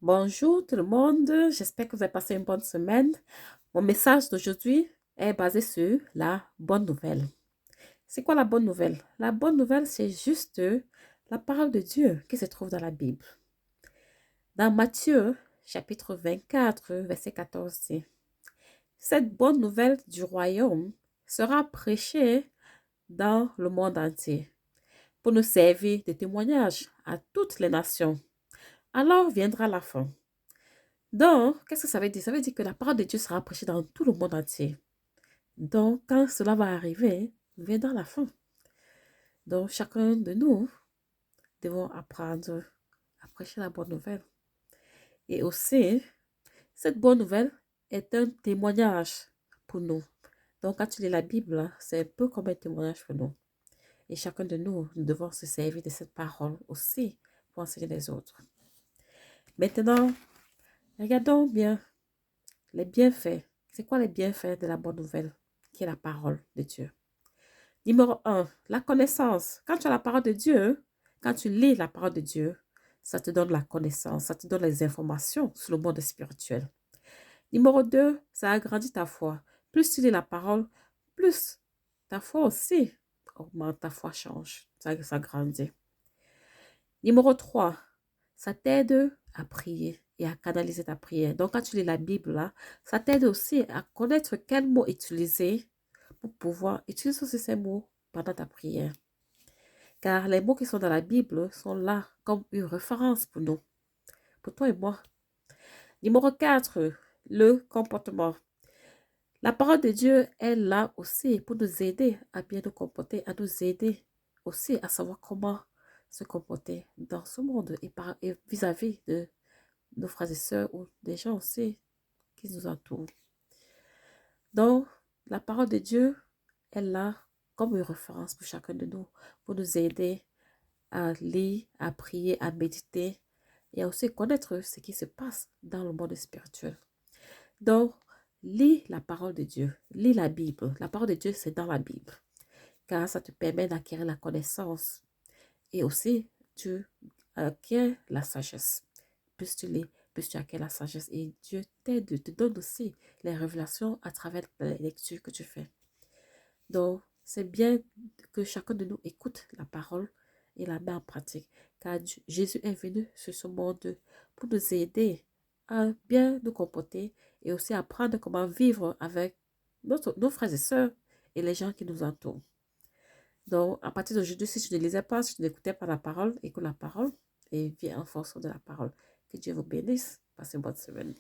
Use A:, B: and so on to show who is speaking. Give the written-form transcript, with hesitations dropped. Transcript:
A: Bonjour tout le monde, j'espère que vous avez passé une bonne semaine. Mon message d'aujourd'hui est basé sur la bonne nouvelle. C'est quoi la bonne nouvelle? La bonne nouvelle, c'est juste la parole de Dieu qui se trouve dans la Bible. Dans Matthieu, chapitre 24, verset 14, c'est cette bonne nouvelle du royaume sera prêchée dans le monde entier pour nous servir de témoignage à toutes les nations. Alors viendra la fin. Donc, qu'est-ce que ça veut dire? Ça veut dire que la parole de Dieu sera prêchée dans tout le monde entier. Donc, quand cela va arriver, viendra la fin. Donc, chacun de nous devons apprendre à prêcher la bonne nouvelle. Et aussi, cette bonne nouvelle est un témoignage pour nous. Donc, quand tu lis la Bible, c'est un peu comme un témoignage pour nous. Et chacun de nous, nous devons se servir de cette parole aussi pour enseigner les autres. Maintenant, regardons bien les bienfaits. C'est quoi les bienfaits de la bonne nouvelle, qui est la parole de Dieu? Numéro un, la connaissance. Quand tu as la parole de Dieu, quand tu lis la parole de Dieu, ça te donne la connaissance, ça te donne les informations sur le monde spirituel. Numéro 2, ça agrandit ta foi. Plus tu lis la parole, plus ta foi aussi augmente, ta foi change, ça grandit. Numéro 3, ça t'aide à prier et à canaliser ta prière. Donc, quand tu lis la Bible, là, ça t'aide aussi à connaître quels mots utiliser pour pouvoir utiliser aussi ces mots pendant ta prière. Car les mots qui sont dans la Bible sont là comme une référence pour nous, pour toi et moi. Numéro 4, le comportement. La parole de Dieu est là aussi pour nous aider à bien nous comporter, à nous aider aussi à savoir comment se comporter dans ce monde et vis-à-vis de nos frères et sœurs ou des gens aussi qui nous entourent. Donc, la parole de Dieu est là comme une référence pour chacun de nous, pour nous aider à lire, à prier, à méditer et à aussi connaître ce qui se passe dans le monde spirituel. Donc, lis la parole de Dieu, lis la Bible. La parole de Dieu, c'est dans la Bible, car ça te permet d'acquérir la connaissance et aussi tu acquiers la sagesse. Plus tu lis, plus tu acquiers la sagesse et Dieu t'aide, te donne aussi les révélations à travers les lectures que tu fais. Donc, c'est bien que chacun de nous écoute la parole et la met en pratique, car Jésus est venu sur ce monde pour nous aider à bien nous comporter et aussi apprendre comment vivre avec nos frères et sœurs et les gens qui nous entourent. Donc, à partir d'aujourd'hui, si tu ne lisais pas, si tu n'écoutais pas la parole, écoute la parole et vis en fonction de la parole. Que Dieu vous bénisse. Passez une bonne semaine.